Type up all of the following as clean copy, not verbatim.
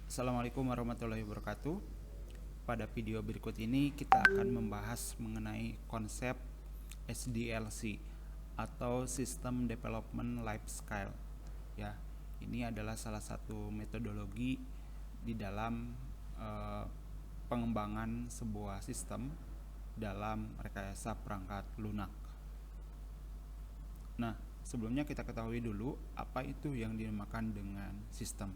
Assalamualaikum warahmatullahi wabarakatuh. Pada video berikut ini kita akan membahas mengenai konsep SDLC atau System Development Life Cycle. Ya, ini adalah salah satu metodologi di dalam pengembangan sebuah sistem dalam rekayasa perangkat lunak. Nah, sebelumnya kita ketahui dulu apa itu yang dinamakan dengan sistem.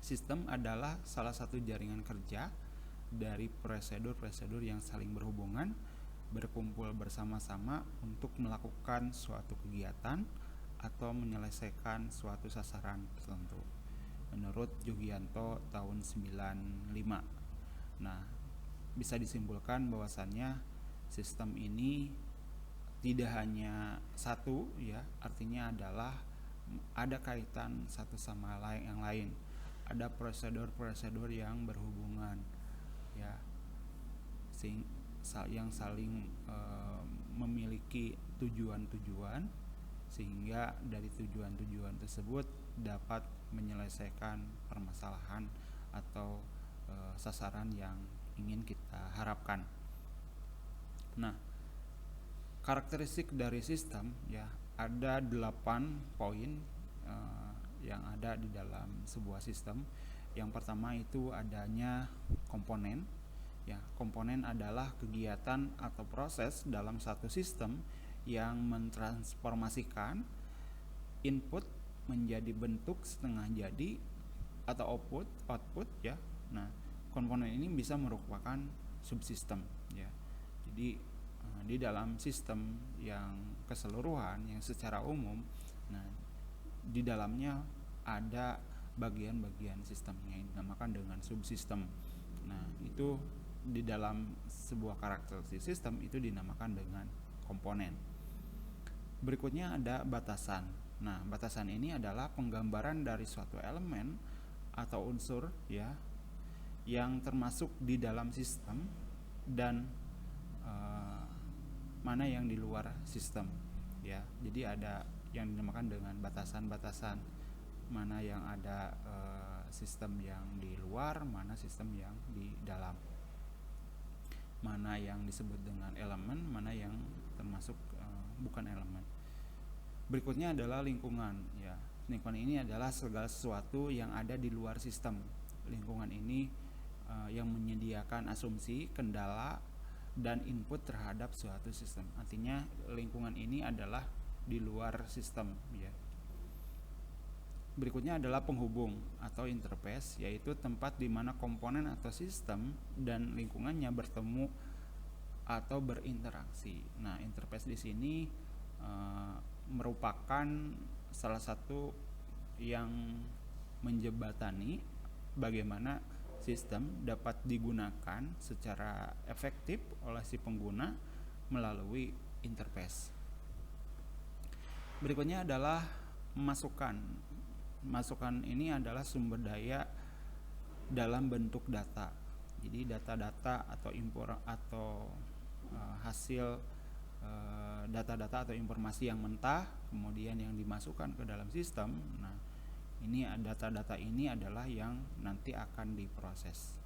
Sistem adalah salah satu jaringan kerja dari prosedur-prosedur yang saling berhubungan, berkumpul bersama-sama untuk melakukan suatu kegiatan atau menyelesaikan suatu sasaran tertentu. Menurut Jugianto tahun 95. Nah, bisa disimpulkan bahwasannya sistem ini tidak hanya satu, ya, artinya adalah ada kaitan satu sama lain yang lain. Ada prosedur-prosedur yang berhubungan, ya, yang saling memiliki tujuan-tujuan, sehingga dari tujuan-tujuan tersebut dapat menyelesaikan permasalahan atau sasaran yang ingin kita harapkan. Nah, karakteristik dari sistem, ya, ada 8 poin yang ada di dalam sebuah sistem. Yang pertama itu adanya komponen. Ya, komponen adalah kegiatan atau proses dalam satu sistem yang mentransformasikan input menjadi bentuk setengah jadi atau output, ya. Nah, komponen ini bisa merupakan subsistem, ya. Jadi di dalam sistem yang keseluruhan, yang secara umum, nah, di dalamnya ada bagian-bagian sistemnya yang dinamakan dengan subsistem. Nah, itu di dalam sebuah karakteristik sistem itu dinamakan dengan komponen. Berikutnya ada batasan. Nah, batasan ini adalah penggambaran dari suatu elemen atau unsur, ya, yang termasuk di dalam sistem dan mana yang di luar sistem, ya. Jadi ada yang dinamakan dengan batasan-batasan, mana yang ada sistem yang di luar, mana sistem yang di dalam, mana yang disebut dengan elemen, mana yang termasuk bukan elemen. Berikutnya adalah lingkungan, ya. Lingkungan ini adalah segala sesuatu yang ada di luar sistem. Lingkungan ini yang menyediakan asumsi, kendala, dan input terhadap suatu sistem. Artinya lingkungan ini adalah di luar sistem, ya. Berikutnya adalah penghubung atau interface, yaitu tempat di mana komponen atau sistem dan lingkungannya bertemu atau berinteraksi. Nah, interface di sini merupakan salah satu yang menjembatani bagaimana sistem dapat digunakan secara efektif oleh si pengguna melalui interface. Berikutnya adalah masukan. Masukan ini adalah sumber daya dalam bentuk data. Jadi data-data atau hasil data-data atau informasi yang mentah kemudian yang dimasukkan ke dalam sistem. Nah, ini data-data ini adalah yang nanti akan diproses.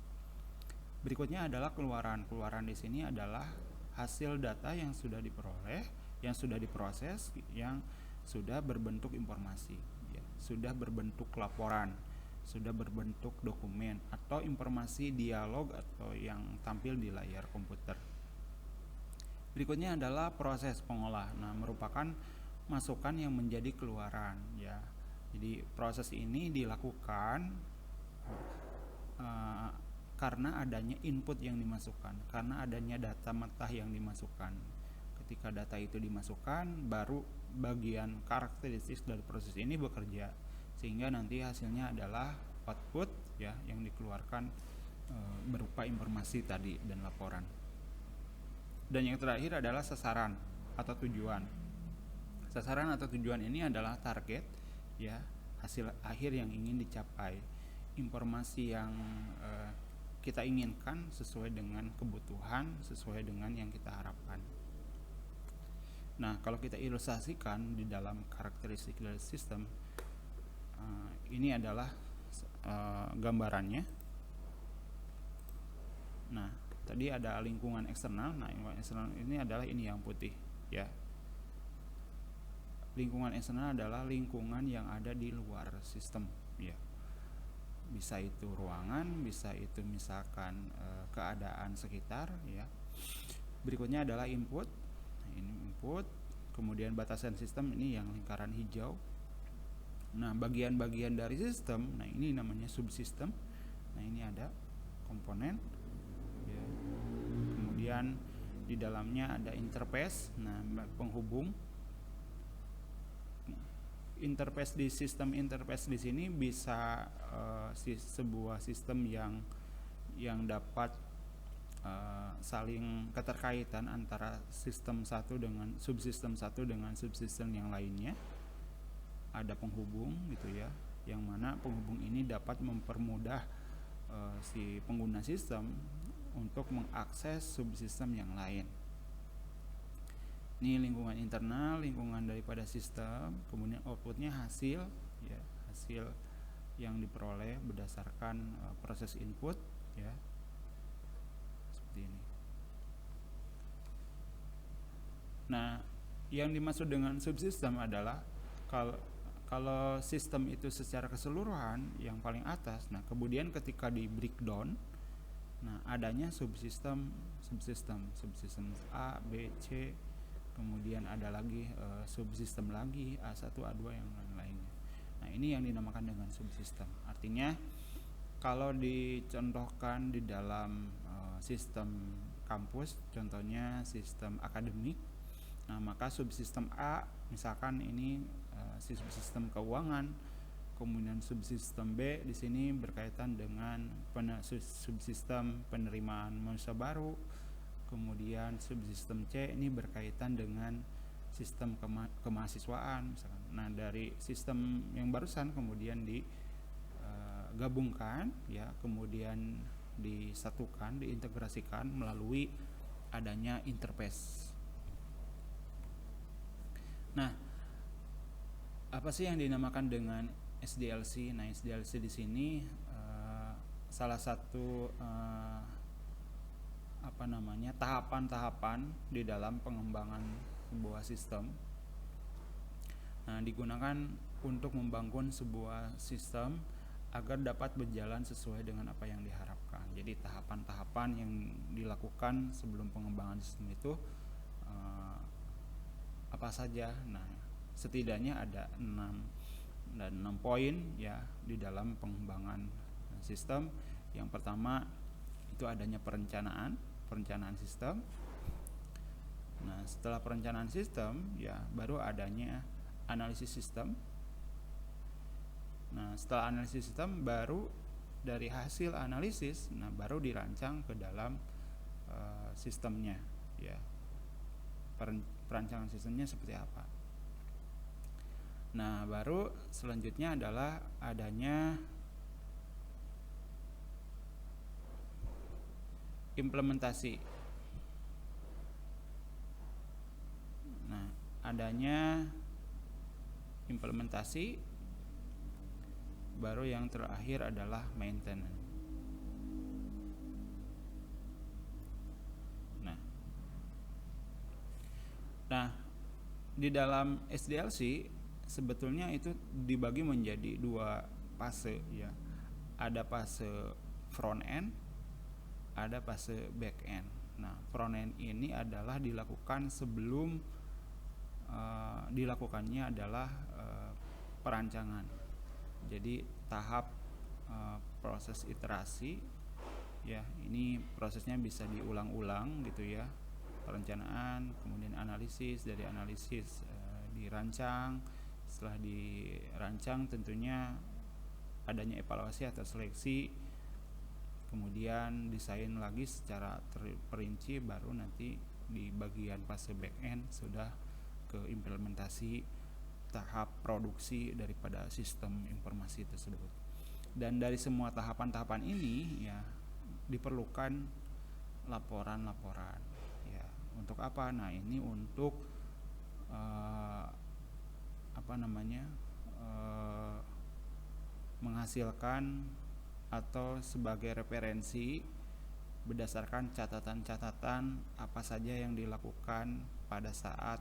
Berikutnya adalah keluaran. Keluaran di sini adalah hasil data yang sudah diperoleh, yang sudah diproses, yang sudah berbentuk informasi, ya, sudah berbentuk laporan, sudah berbentuk dokumen atau informasi dialog atau yang tampil di layar komputer. Berikutnya adalah proses pengolah. Nah, merupakan masukan yang menjadi keluaran, ya. Jadi proses ini dilakukan karena adanya input yang dimasukkan, karena adanya data mentah yang dimasukkan. Ketika data itu dimasukkan, baru bagian karakteristik dari proses ini bekerja, sehingga nanti hasilnya adalah output, ya, yang dikeluarkan berupa informasi tadi dan laporan. Dan yang terakhir adalah sasaran atau tujuan. Sasaran atau tujuan ini adalah target, ya, hasil akhir yang ingin dicapai, informasi yang kita inginkan sesuai dengan kebutuhan, sesuai dengan yang kita harapkan. Nah, kalau kita ilustrasikan di dalam karakteristik dari sistem, ini adalah gambarannya. Nah, tadi ada lingkungan eksternal. Nah, lingkungan eksternal ini adalah ini yang putih ya. Lingkungan eksternal adalah lingkungan yang ada di luar sistem ya. Bisa itu ruangan, bisa itu misalkan keadaan sekitar ya. Berikutnya adalah input. Nah, ini input. Kemudian batasan sistem, ini yang lingkaran hijau. Nah, bagian-bagian dari sistem, nah ini namanya subsistem. Nah, ini ada komponen ya. Kemudian di dalamnya ada interface, nah penghubung. Interface di sistem interface di sini bisa sebuah sistem yang dapat saling keterkaitan antara sistem satu dengan subsistem satu dengan subsistem yang lainnya. Ada penghubung gitu ya, yang mana penghubung ini dapat mempermudah si pengguna sistem untuk mengakses subsistem yang lain. Ini lingkungan internal, lingkungan daripada sistem, kemudian outputnya hasil ya, hasil yang diperoleh berdasarkan proses input ya, seperti ini. Nah, yang dimaksud dengan subsistem adalah kalau sistem itu secara keseluruhan yang paling atas, nah kemudian ketika di breakdown, nah adanya subsistem A, B, C, kemudian ada lagi subsistem lagi A1, A2 yang lain-lainnya. Nah, ini yang dinamakan dengan subsistem. Artinya kalau dicontohkan di dalam sistem kampus, contohnya sistem akademik, nah maka subsistem A misalkan ini subsistem keuangan, kemudian subsistem B di sini berkaitan dengan subsistem penerimaan mahasiswa baru, kemudian subsistem C ini berkaitan dengan sistem kemahasiswaan misalkan. Nah, dari sistem yang barusan kemudian digabungkan ya, kemudian disatukan, diintegrasikan melalui adanya interface. Nah, apa sih yang dinamakan dengan SDLC? Nah, SDLC di sini salah satu tahapan-tahapan di dalam pengembangan sebuah sistem. Nah, digunakan untuk membangun sebuah sistem agar dapat berjalan sesuai dengan apa yang diharapkan. Jadi tahapan-tahapan yang dilakukan sebelum pengembangan sistem itu apa saja? Nah, setidaknya ada 6 poin ya di dalam pengembangan sistem. Yang pertama itu adanya perencanaan sistem. Nah, setelah perencanaan sistem ya baru adanya analisis sistem. Nah, setelah analisis sistem baru dari hasil analisis, nah baru dirancang ke dalam sistemnya ya. Perancangan sistemnya seperti apa. Nah, baru selanjutnya adalah adanya implementasi. Nah, adanya implementasi, baru yang terakhir adalah maintenance. Nah, di dalam SDLC sebetulnya itu dibagi menjadi 2 fase ya. Ada fase front end, ada fase back end. Nah, front end ini adalah dilakukan sebelum dilakukannya adalah perancangan. Jadi tahap proses iterasi ya, ini prosesnya bisa diulang-ulang gitu ya. Perencanaan, kemudian analisis, dari analisis dirancang. Setelah dirancang tentunya adanya evaluasi atau seleksi, kemudian desain lagi secara terperinci, baru nanti di bagian fase back end sudah ke implementasi tahap produksi daripada sistem informasi tersebut. Dan dari semua tahapan-tahapan ini ya diperlukan laporan-laporan ya. Untuk apa? Nah, ini untuk menghasilkan atau sebagai referensi berdasarkan catatan-catatan apa saja yang dilakukan pada saat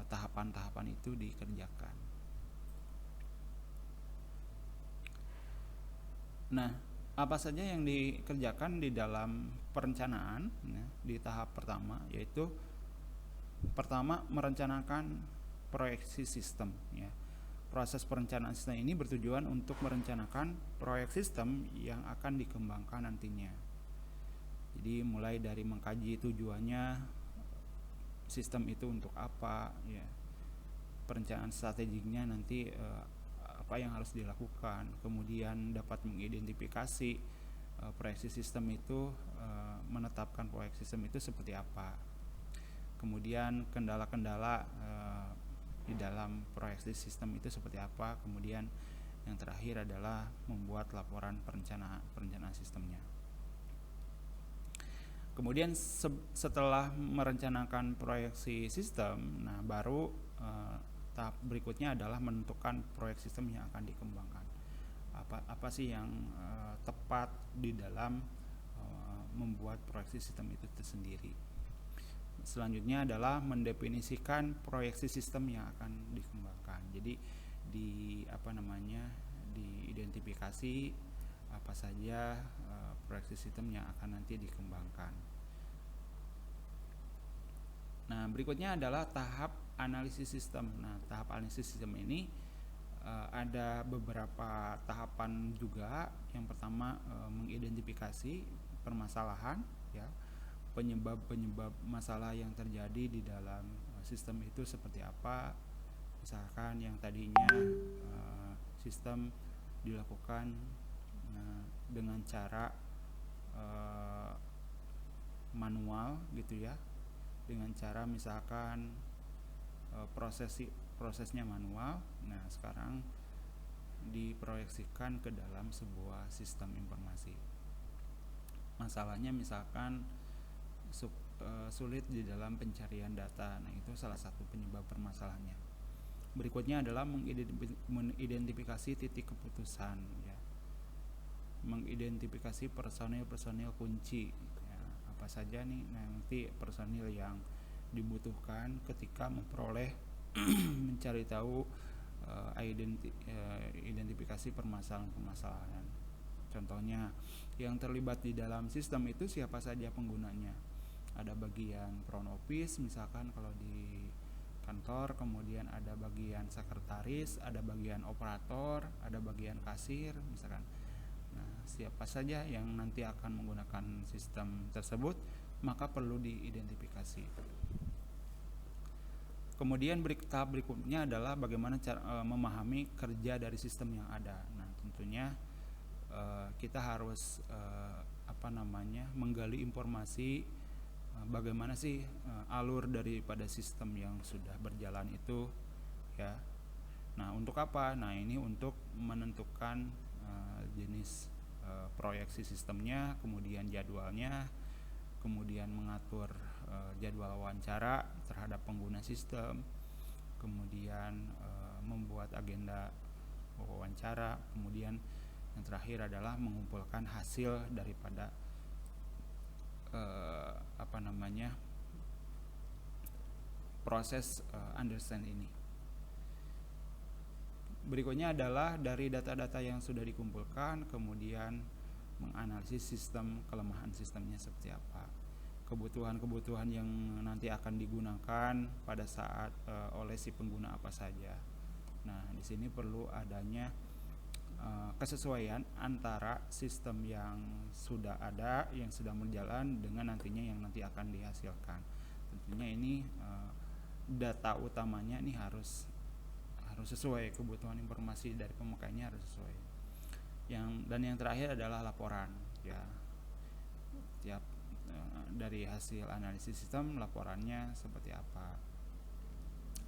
tahapan-tahapan itu dikerjakan. Nah, apa saja yang dikerjakan di dalam perencanaan ya, di tahap pertama, yaitu pertama merencanakan proyeksi sistem ya. Proses perencanaan sistem ini bertujuan untuk merencanakan proyek sistem yang akan dikembangkan nantinya. Jadi mulai dari mengkaji tujuannya sistem itu untuk apa ya. Perencanaan strateginya nanti apa yang harus dilakukan, kemudian dapat mengidentifikasi proyeksi sistem itu, menetapkan proyek sistem itu seperti apa, kemudian kendala-kendala di dalam proyeksi sistem itu seperti apa, kemudian yang terakhir adalah membuat laporan perencanaan sistemnya. Kemudian setelah merencanakan proyeksi sistem, nah baru tahap berikutnya adalah menentukan proyek sistem yang akan dikembangkan. Apa sih yang tepat di dalam membuat proyeksi sistem itu tersendiri. Selanjutnya adalah mendefinisikan proyeksi sistem yang akan dikembangkan. Jadi diidentifikasi apa saja proyeksi sistem yang akan nanti dikembangkan. Nah, berikutnya adalah tahap analisis sistem. Nah, tahap analisis sistem ini ada beberapa tahapan juga. Yang pertama mengidentifikasi permasalahan ya. Penyebab masalah yang terjadi di dalam sistem itu seperti apa. Misalkan yang tadinya sistem dilakukan dengan cara manual gitu ya, dengan cara misalkan prosesnya manual. Nah, sekarang diproyeksikan ke dalam sebuah sistem informasi. Masalahnya misalkan sulit di dalam pencarian data. Nah, itu salah satu penyebab permasalahannya. Berikutnya adalah mengidentifikasi titik keputusan ya. Mengidentifikasi personil kunci ya, apa saja nih nanti personil yang dibutuhkan ketika memperoleh mencari tahu identifikasi permasalahan. Contohnya yang terlibat di dalam sistem itu siapa saja penggunanya. Ada bagian front office misalkan kalau di kantor, kemudian ada bagian sekretaris, ada bagian operator, ada bagian kasir misalkan. Nah, siapa saja yang nanti akan menggunakan sistem tersebut, maka perlu diidentifikasi. Kemudian tahap berikutnya adalah bagaimana cara memahami kerja dari sistem yang ada. Nah, tentunya kita harus menggali informasi bagaimana sih alur daripada sistem yang sudah berjalan itu ya. Nah, untuk apa? Nah, ini untuk menentukan jenis proyeksi sistemnya, kemudian jadwalnya, kemudian mengatur jadwal wawancara terhadap pengguna sistem, kemudian membuat agenda wawancara, kemudian yang terakhir adalah mengumpulkan hasil daripada proses understand ini. Berikutnya adalah dari data-data yang sudah dikumpulkan, kemudian menganalisis sistem, kelemahan sistemnya seperti apa, kebutuhan-kebutuhan yang nanti akan digunakan pada saat oleh si pengguna apa saja. Nah, di sini perlu adanya kesesuaian antara sistem yang sudah ada, yang sedang berjalan dengan nantinya yang nanti akan dihasilkan. Tentunya ini data utamanya ini harus sesuai, kebutuhan informasi dari pemakainya harus sesuai. Dan yang terakhir adalah laporan ya. Tiap dari hasil analisis sistem laporannya seperti apa.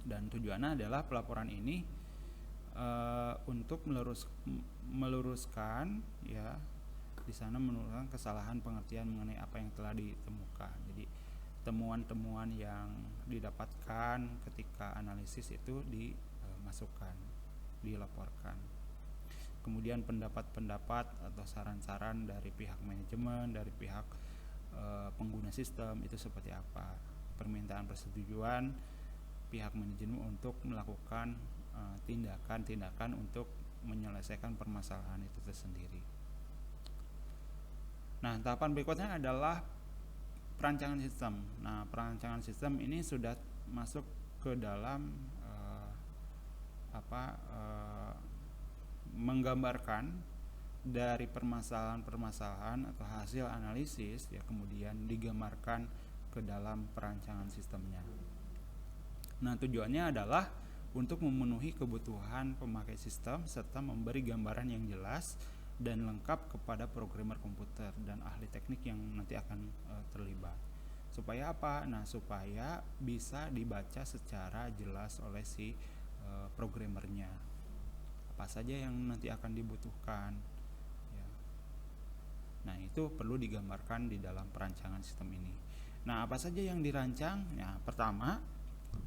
Dan tujuannya adalah pelaporan ini untuk meluruskan ya, di sana menurunkan kesalahan pengertian mengenai apa yang telah ditemukan. Jadi temuan-temuan yang didapatkan ketika analisis itu dimasukkan, dilaporkan. kemudian pendapat-pendapat atau saran-saran dari pihak manajemen, dari pihak pengguna sistem itu seperti apa, permintaan persetujuan pihak manajemen untuk melakukan tindakan-tindakan untuk menyelesaikan permasalahan itu tersendiri. Nah, tahapan berikutnya adalah perancangan sistem. Nah, perancangan sistem ini sudah masuk ke dalam menggambarkan dari permasalahan-permasalahan atau hasil analisis ya, kemudian digambarkan ke dalam perancangan sistemnya. Nah, tujuannya adalah untuk memenuhi kebutuhan pemakai sistem serta memberi gambaran yang jelas dan lengkap kepada programmer komputer dan ahli teknik yang nanti akan terlibat. Supaya apa? Nah, supaya bisa dibaca secara jelas oleh si programmernya. Apa saja yang nanti akan dibutuhkan. Ya. Nah, itu perlu digambarkan di dalam perancangan sistem ini. Nah, apa saja yang dirancang? Ya, pertama,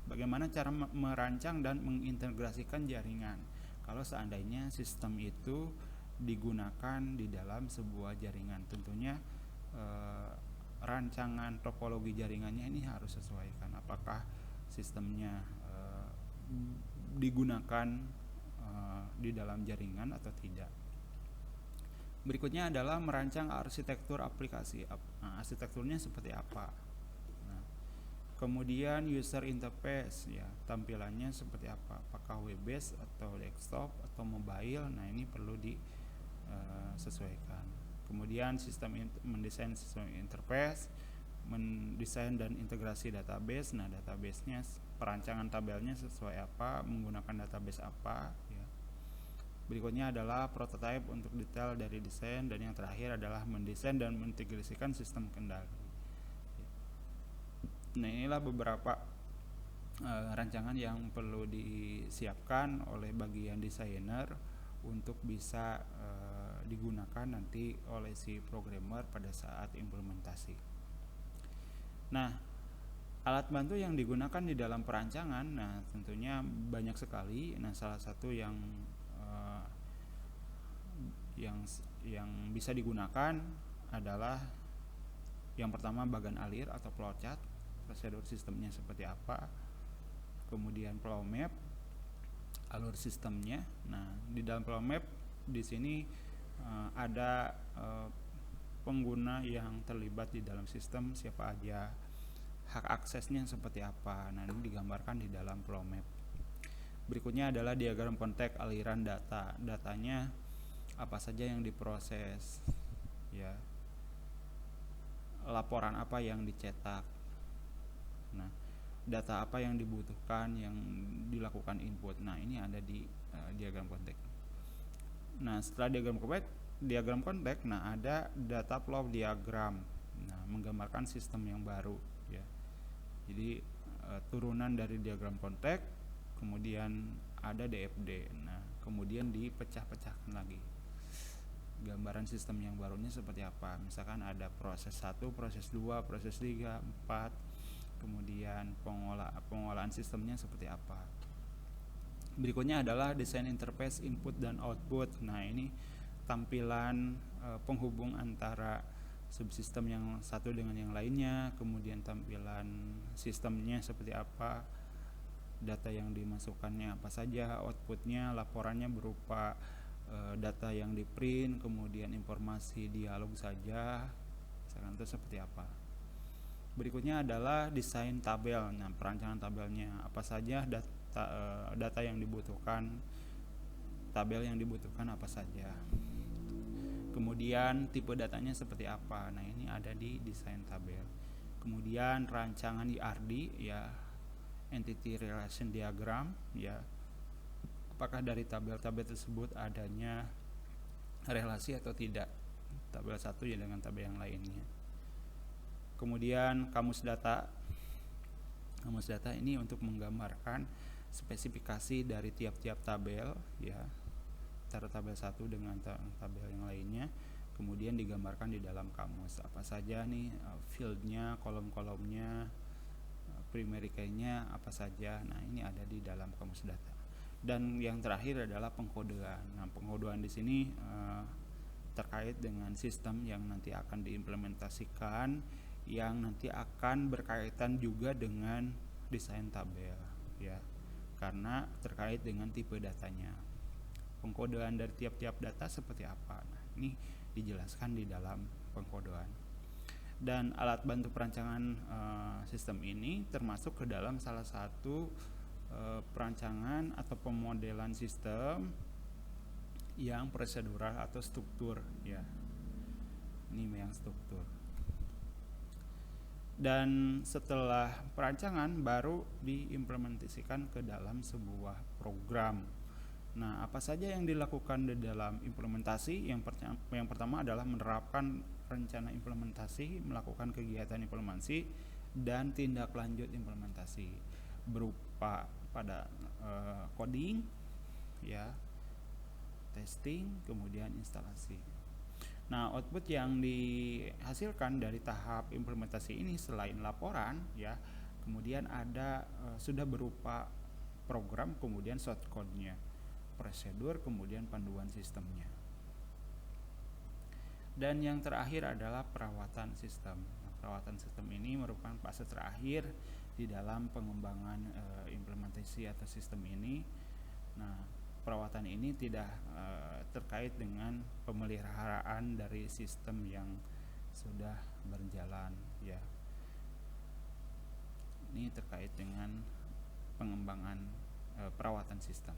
bagaimana cara merancang dan mengintegrasikan jaringan. Kalau seandainya sistem itu digunakan di dalam sebuah jaringan, tentunya rancangan topologi jaringannya ini harus sesuaikan. Apakah sistemnya digunakan di dalam jaringan atau tidak. Berikutnya adalah merancang arsitektur aplikasi. Nah, arsitekturnya seperti apa? Nah, kemudian user interface, ya, tampilannya seperti apa? Apakah web based atau desktop atau mobile? Nah, ini perlu disesuaikan. Kemudian mendesain sistem interface, mendesain dan integrasi database. Nah, databasenya, perancangan tabelnya sesuai apa, menggunakan database apa, ya. Berikutnya adalah prototype untuk detail dari desain, dan yang terakhir adalah mendesain dan mengintegrasikan sistem kendali. Nah, inilah beberapa rancangan yang perlu disiapkan oleh bagian desainer untuk bisa digunakan nanti oleh si programmer pada saat implementasi. Nah, alat bantu yang digunakan di dalam perancangan, nah tentunya banyak sekali. Nah, salah satu yang bisa digunakan adalah yang pertama bagan alir atau flowchart, prosedur sistemnya seperti apa, kemudian flow map, alur sistemnya. Nah, di dalam flow map di sini ada pengguna yang terlibat di dalam sistem, siapa aja, hak aksesnya seperti apa. Nah, ini digambarkan di dalam flow map. Berikutnya adalah diagram konteks aliran data. Datanya apa saja yang diproses, ya, laporan apa yang dicetak. Nah, data apa yang dibutuhkan, yang dilakukan input. Nah, ini ada di diagram konteks. Nah, setelah diagram konteks, nah ada data flow diagram. Nah, menggambarkan sistem yang baru, ya. Jadi turunan dari diagram konteks, kemudian ada DFD. Nah, kemudian dipecah-pecahkan lagi. Gambaran sistem yang barunya seperti apa. Misalkan ada proses 1, proses 2, proses 3, 4, kemudian pengolahan sistemnya seperti apa. Berikutnya adalah desain interface input dan output. Nah, ini tampilan penghubung antara subsistem yang satu dengan yang lainnya, kemudian tampilan sistemnya seperti apa, data yang dimasukkannya apa saja, outputnya, laporannya berupa data yang di print, kemudian informasi dialog saja, misalkan itu seperti apa. Berikutnya adalah desain tabel. Nah, perancangan tabelnya apa saja, data yang dibutuhkan, tabel yang dibutuhkan apa saja, kemudian tipe datanya seperti apa. Nah, ini ada di desain tabel. Kemudian rancangan IRD, ya, entity relation diagram, ya, apakah dari tabel-tabel tersebut adanya relasi atau tidak, tabel satu ya dengan tabel yang lainnya. Kemudian kamus data ini untuk menggambarkan spesifikasi dari tiap-tiap tabel, ya, antara tabel satu dengan tabel yang lainnya, kemudian digambarkan di dalam kamus apa saja nih fieldnya, kolom-kolomnya, primary key-nya apa saja. Nah, ini ada di dalam kamus data. Dan yang terakhir adalah pengkodean. Nah, pengkodean di sini terkait dengan sistem yang nanti akan diimplementasikan, yang nanti akan berkaitan juga dengan desain tabel, ya, karena terkait dengan tipe datanya. Pengkodean dari tiap-tiap data seperti apa? Nah, ini dijelaskan di dalam pengkodean. Dan alat bantu perancangan sistem ini termasuk ke dalam salah satu perancangan atau pemodelan sistem yang prosedural atau struktur, ya. Ini yang struktur. Dan setelah perancangan baru diimplementasikan ke dalam sebuah program. Nah, apa saja yang dilakukan di dalam implementasi? Yang pertama adalah menerapkan rencana implementasi, melakukan kegiatan implementasi, dan tindak lanjut implementasi berupa pada coding, ya, testing, kemudian instalasi. Nah, output yang dihasilkan dari tahap implementasi ini selain laporan, ya, kemudian ada sudah berupa program, kemudian shortcode-nya, prosedur, kemudian panduan sistemnya. Dan yang terakhir adalah perawatan sistem. Nah, perawatan sistem ini merupakan fase terakhir di dalam pengembangan implementasi atau sistem ini. Nah, perawatan ini tidak terkait dengan pemeliharaan dari sistem yang sudah berjalan, ya. Ini terkait dengan pengembangan perawatan sistem.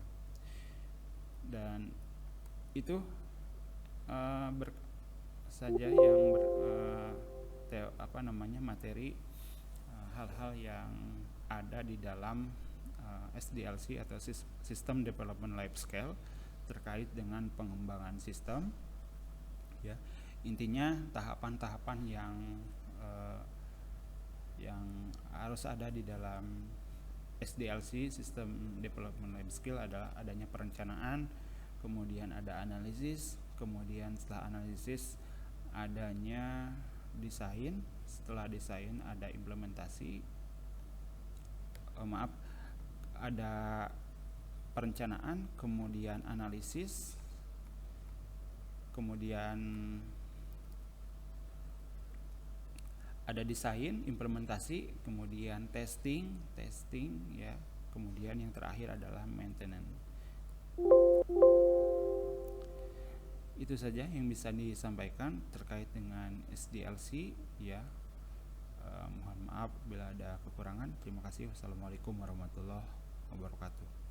Dan itu saja yang materi hal-hal yang ada di dalam SDLC atau System Development Life Cycle terkait dengan pengembangan sistem, ya. Intinya tahapan-tahapan yang harus ada di dalam SDLC System Development Life Cycle adalah adanya perencanaan, kemudian ada analisis, kemudian setelah analisis adanya desain, setelah desain ada implementasi, ada perencanaan, kemudian analisis, kemudian ada desain, implementasi, kemudian testing, ya, kemudian yang terakhir adalah maintenance. Itu saja yang bisa disampaikan terkait dengan SDLC, ya. Mohon maaf bila ada kekurangan. Terima kasih. Wassalamualaikum warahmatullahi wabarakatuh.